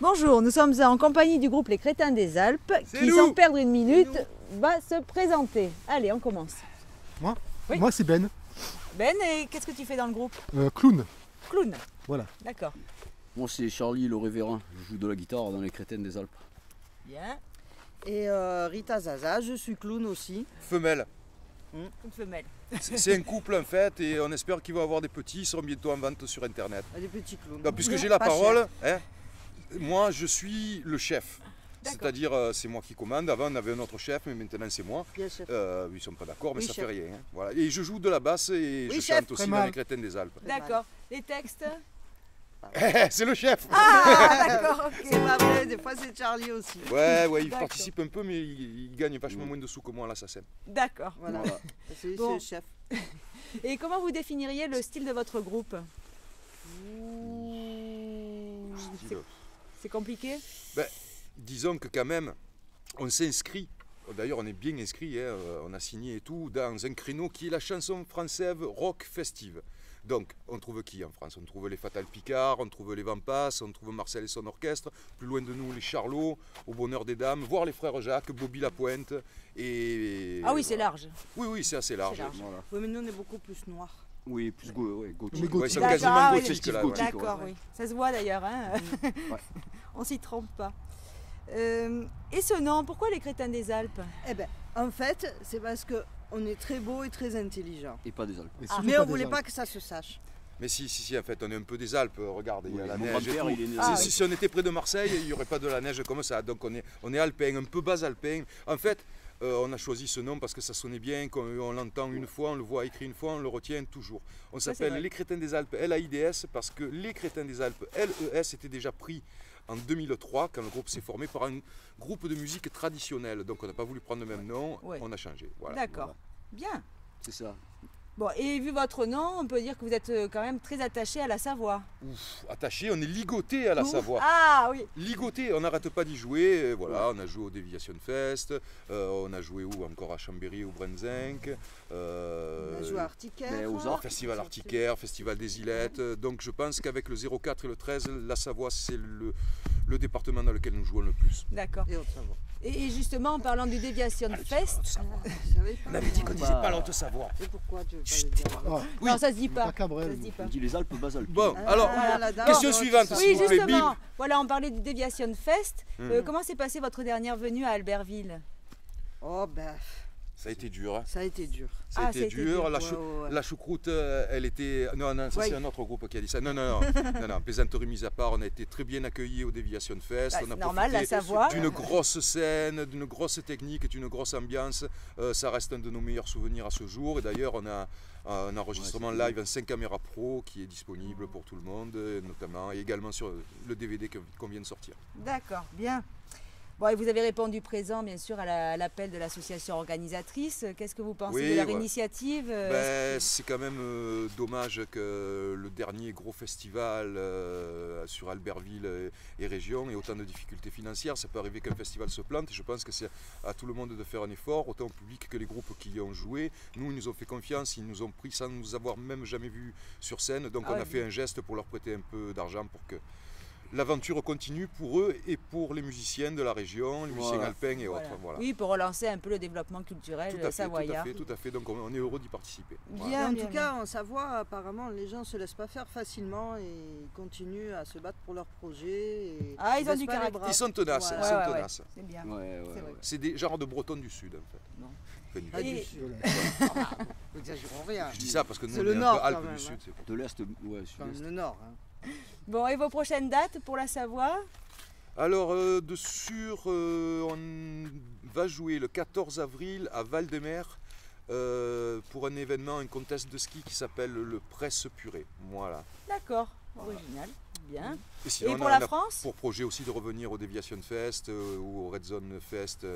Bonjour, nous sommes en compagnie du groupe Les Crétins des Alpes qui, sans perdre une minute, va se présenter. Allez, on commence. Moi Oui. Moi c'est Ben, Ben, et qu'est-ce que tu fais dans le groupe? clown. Clown. Voilà. D'accord. Moi c'est Charlie le révérend, je joue de la guitare dans les Crétins des Alpes. Bien. Et Rita Zaza, je suis clown aussi. Femelle. Une femelle. C'est un couple en fait et on espère qu'ils vont avoir des petits, ils seront bientôt en vente sur internet. Des petits clowns. Donc, puisque j'ai la Pas parole, hein, moi je suis le chef. D'accord. C'est-à-dire c'est moi qui commande. Avant on avait un autre chef mais maintenant c'est moi. Bien chef. Ils ne sont pas d'accord mais Oui, ça chef. fait rien. Hein. Voilà. Et je joue de la basse et Oui, je chef. chante aussi Très dans mal. les Crétins des Alpes. D'accord. Les textes? C'est le chef. Ah, d'accord, ok. C'est pas vrai, des fois c'est Charlie aussi. Ouais, il D'accord. participe un peu mais il gagne vachement moins de sous que moi à l'assassin. D'accord. Voilà. Voilà. C'est Bon. le chef. Et comment vous définiriez le style de votre groupe? C'est compliqué? Disons que quand même, on s'inscrit, d'ailleurs on est bien inscrit, hein, on a signé et tout, dans un créneau qui est la chanson française rock festive. Donc, on trouve qui en France? On trouve les Fatal Picard, on trouve les Vampas, on trouve Marcel et son orchestre, plus loin de nous les Charlots, Au Bonheur des Dames, voire les Frères Jacques, Bobby Lapointe. Et Ah oui, c'est voilà. large. Oui, c'est assez large. C'est large. Voilà. Oui, mais nous on est beaucoup plus noirs. Oui, plus gothique. Mais Ouais, ils sont D'accord, quasiment ah oui, gothiques là. gothique. Ouais. D'accord, ouais. oui. Ça se voit d'ailleurs. Hein. On s'y trompe pas. Et ce nom, pourquoi les Crétins des Alpes? Eh ben, en fait, c'est parce que on est très beau et très intelligent. Et pas des Alpes. Et surtout Mais on des voulait Alpes. pas que ça se sache. Mais si, en fait, on est un peu des Alpes, regarde, il y a Oui, la mon neige et grand-père, tout. il est né Ah, dans- oui. Si on était près de Marseille, il n'y aurait pas de la neige comme ça. Donc on est alpin, un peu bas alpin. En fait, on a choisi ce nom parce que ça sonnait bien, on l'entend une fois, on le voit écrit une fois, on le retient toujours. On c'est s'appelle vrai. Les Crétins des Alpes, LAIDS, parce que Les Crétins des Alpes, LES, était déjà pris en 2003, quand le groupe s'est formé par un groupe de musique traditionnelle. Donc on n'a pas voulu prendre le même nom, Ouais. on a changé. Voilà. D'accord. Bien. C'est ça. Bon, et vu votre nom, on peut dire que vous êtes quand même très attaché à la Savoie. Ouf, attaché, on est ligoté à la Ouf. Savoie. Ah oui. Ligoté, on n'arrête pas d'y jouer. Et voilà, on a joué au Deviation Fest, on a joué où encore à Chambéry, au Brenzink. On a joué à Articaire. mais aux Arcs. Festival Articaire, Festival des Ilettes. Donc je pense qu'avec le 04 et le 13, la Savoie, c'est le département dans lequel nous jouons le plus. D'accord. Et Haute-Savoie. Et justement, en parlant du Deviation Fest, Je savais pas. On avait dit qu'on disait pas la Haute-Savoie. Et pourquoi tu veux pas le dire? Ah, Oui. non, ça se dit pas. pas Cabrel. Ça se dit pas. On dit les Alpes, bas Alpes. Bon, Ah, alors, voilà, dame, question ouais, suivante, tout ça. s'il Oui, vous plaît, justement. Bim. Voilà, on parlait du Deviation Fest. Mhm. Comment s'est passée votre dernière venue à Albertville? Oh ben, Ça a été dur. Hein. ça a été dur. Ça Ah, a été dur. La, Ouais, ouais, ouais. la choucroute, elle était. Non, ça Oui. c'est un autre groupe qui a dit ça. Non, non, plaisanterie mise à part, on a été très bien accueillis au Deviation Fest. Bah, on a c'est normal, la profité Savoie. d'une grosse scène, d'une grosse technique, d'une grosse ambiance. Ça reste un de nos meilleurs souvenirs à ce jour. Et d'ailleurs, on a un enregistrement Ouais, c'est live en 5 caméras pro qui est disponible pour tout le monde, notamment, et également sur le DVD qu'on vient de sortir. D'accord, bien. Bon, et vous avez répondu présent, bien sûr, à l'appel de l'association organisatrice. Qu'est-ce que vous pensez Oui, de leur ouais. initiative? C'est quand même dommage que le dernier gros festival sur Albertville et région ait autant de difficultés financières. Ça peut arriver qu'un festival se plante. Je pense que c'est à tout le monde de faire un effort, autant au public que les groupes qui y ont joué. Nous, ils nous ont fait confiance, ils nous ont pris sans nous avoir même jamais vus sur scène. Donc Ah on ouais. a fait un geste pour leur prêter un peu d'argent pour que l'aventure continue pour eux et pour les musiciens de la région, les musiciens Voilà. alpins et Voilà. autres. Voilà. Oui, pour relancer un peu le développement culturel Tout à fait, savoyard. tout à fait. Donc on est heureux d'y participer. Voilà. Bien, en bien, tout cas, en Savoie, apparemment, les gens se laissent pas faire facilement et ils continuent à se battre pour leurs projets. Et Ah, ils ont baissent du pas les caractère. bras. Ils sont tenaces, Ouais. ils sont Ouais, ouais, tenaces. C'est bien. Ouais, ouais, C'est vrai. ouais. C'est des genres de Bretons du Sud en fait. Non. Enfin, du- Pas Et- du sud. N'exagérons rien. Je dis ça parce que nous C'est on le est un Nord, peu Alpes quand même, du Sud. hein. c'est pour- De l'Est, ouais, Quand même sud-est. le nord. Hein. Bon, et vos prochaines dates pour la Savoie? Alors de sûr, on va jouer le 14 avril à Val-de-Mer pour un événement, un contest de ski qui s'appelle le Presse Purée. Voilà. D'accord, original. Bien. sinon, Et on pour a la France? pour projet aussi de revenir au Deviation Fest ou au Red Zone Fest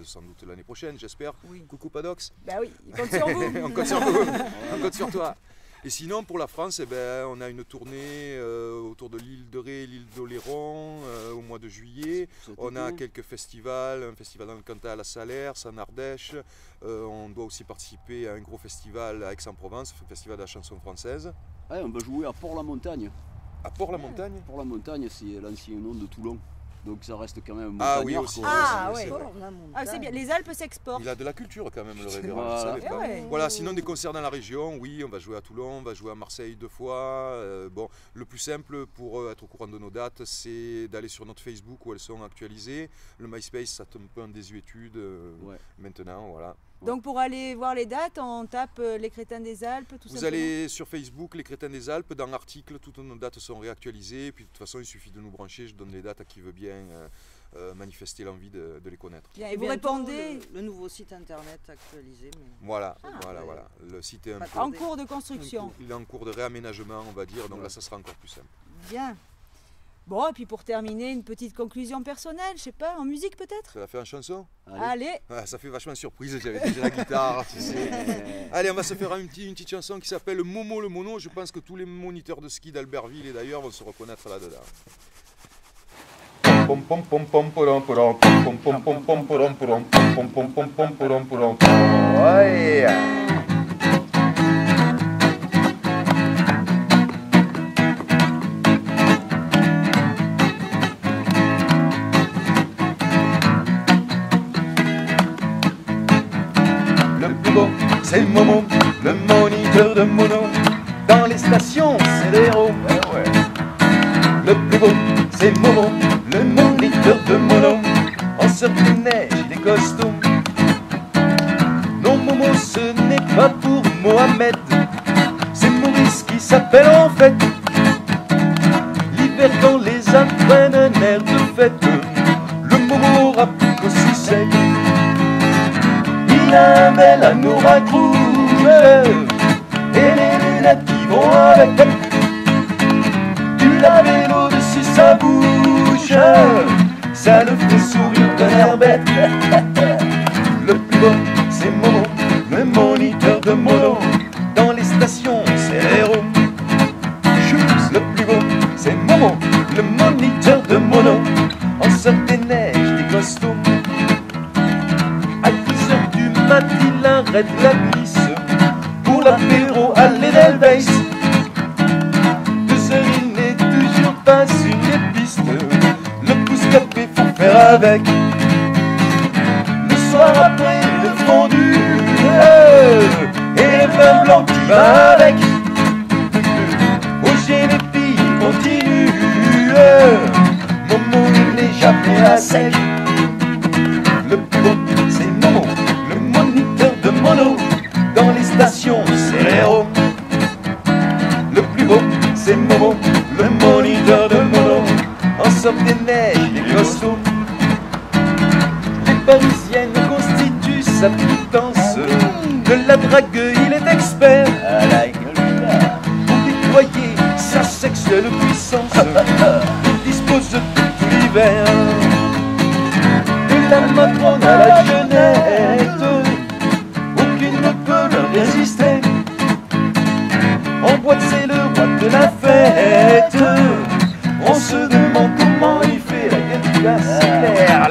sans doute l'année prochaine, j'espère. Oui. Coucou Padox. Bah oui, il compte sur vous. On compte sur vous, on compte sur toi. Et sinon, pour la France, eh ben, on a une tournée autour de l'île de Ré, l'île d'Oléron au mois de juillet. Cet On a été. quelques festivals, un festival dans le Cantal à Salers, en Ardèche. On doit aussi participer à un gros festival à Aix-en-Provence, le festival de la chanson française. Ouais, on va jouer à Port-la-Montagne. À Port-la-Montagne? Port-la-Montagne, c'est l'ancien nom de Toulon. Donc ça reste quand même Ah montagnard, oui, aussi. quoi. Ah, c'est ouais. vrai. Ah, c'est bien, les Alpes s'exportent. Il a de la culture quand même, le révérend, Voilà. vous savez pas. Ouais. Voilà, sinon des concerts dans la région, oui, on va jouer à Toulon, on va jouer à Marseille 2 fois. Bon, le plus simple pour être au courant de nos dates, c'est d'aller sur notre Facebook où elles sont actualisées. Le MySpace, ça tombe un peu en désuétude Ouais. maintenant, voilà. Donc pour aller voir les dates, on tape les Crétins des Alpes, tout ça. Vous allez sur Facebook, les Crétins des Alpes, dans l'article, toutes nos dates sont réactualisées. Puis de toute façon, il suffit de nous brancher, je donne les dates à qui veut bien manifester l'envie de les connaître. Bien, Et et vous bientôt, répondez le nouveau site internet actualisé. Mais... Voilà, Ah, voilà, ouais. voilà. Le site est un Pas peu... en cours de construction. Il est en cours de réaménagement, on va dire, donc là, ça sera encore plus simple. Bien. Bon, et puis pour terminer, une petite conclusion personnelle, je sais pas, en musique peut-être. Ça va faire une chanson? Allez. Ah, ça fait vachement surprise, j'avais déjà la guitare, tu sais. Allez, on va se faire une petite chanson qui s'appelle Momo le mono. Je pense que tous les moniteurs de ski d'Albertville et d'ailleurs vont se reconnaître là-dedans. Pom pom pom pom pom pom pom pom pom pom pom pom pom pom pom pom pom pom. Ouais. C'est Momo, le moniteur de mono. Dans les stations, c'est l'héros. Le plus beau, c'est Momo, le moniteur de mono. En surf de neige, il est costaud. Non, Momo, ce n'est pas pour Mohamed. C'est Maurice qui s'appelle en fait. L'hiver quand les Alpes prennent un air de fête, le Momo rapplique aussi sec. Il a un bel anorak rouge et les lunettes qui vont avec. Du lave-vélo dessus sa bouche, ça le fait sourire d'un air bête. Le plus beau, c'est Momo, le moniteur de mono. Dans les stations, c'est l'héros. Le plus beau, c'est Momo, le moniteur de mono. En surf des neiges, des costauds. Il arrête la glisse pour l'apéro à l'Edelweiss. 2 heures, il n'est toujours pas sur les pistes. Le pouce-café, faut faire avec. Le soir après, le fondu et le vin blanc qui va avec. Au Génépi, continue. Momo, il n'est jamais à sec. Le plus beau, c'est Momo, le moniteur de mono. Dans les stations, c'est l'héros. Le plus beau, c'est Momo, le moniteur de mono. En surf des neiges, des costauds. Les Parisiennes constituent sa pitance. De la drague, il est expert. Pour déployer sa sexuelle puissance, il dispose de tout l'hiver. De la matrone à la jeunette, aucune ne peut leur résister. En boîte, c'est le roi de la fête. On se demande comment il fait la casse.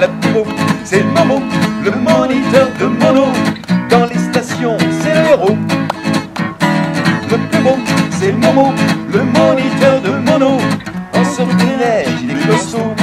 Le plus beau, c'est Momo, le moniteur de mono. Dans les stations, c'est l'héros. Le plus beau, c'est Momo, le moniteur de mono. En surf des neiges, il est costaud.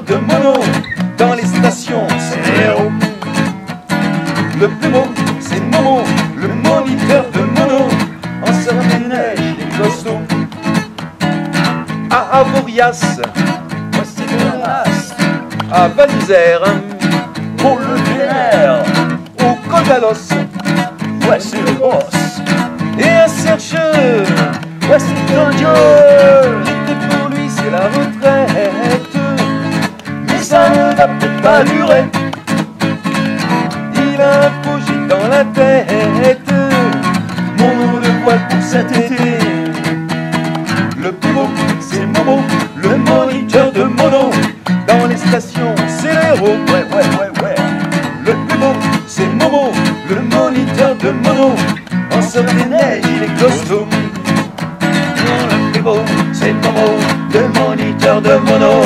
De mono, dans les stations, c'est l'héros. Le plus beau, c'est Momo, le moniteur de mono. En surf des neiges, les costauds. À Avoriaz, c'est de la race. À Val d'Isère, pour le vénère. Au Col d'Alos, ouais, c'est le boss. Et à Sercheux, ouais, c'est un dieu. L'été pour lui, c'est la retraite. Ça ne va peut-être pas durer. Il a un projet dans la tête. Mon nom le voile pour cet été. Le plus beau, c'est Momo, le moniteur de mono. Dans les stations, c'est l'héros. Ouais. Le plus beau, c'est Momo, le moniteur de mono. En surf des neiges, il les costumes. Le plus beau, c'est ton mot de moniteur de mono.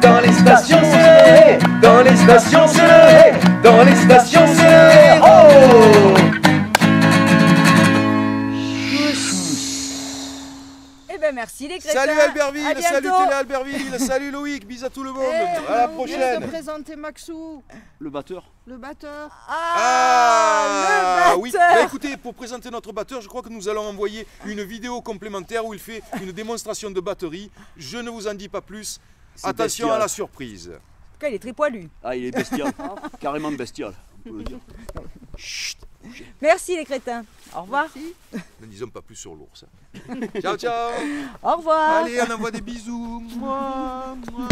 Dans les stations, c'est le hé. Dans les stations, c'est le hé. Dans les stations, c'est le hé. Oh! Eh ben merci les crétins. Salut Albertville, À salut bientôt. Télé Albertville, salut Loïc, bisous à tout le monde. À la On prochaine. vient de présenter Maxou, Le batteur. le batteur. Ah le oui, batteur. bah, écoutez, pour présenter notre batteur, je crois que nous allons envoyer une vidéo complémentaire où il fait une démonstration de batterie. Je ne vous en dis pas plus. C'est Attention bestial. à la surprise. En tout cas, il est très poilu. Ah, il est bestial. Carrément bestial, on peut le dire. Merci les crétins. Au revoir. Ne disons pas plus sur l'ours. Ciao, ciao. Au revoir. Allez, on envoie des bisous. Mouah, mouah.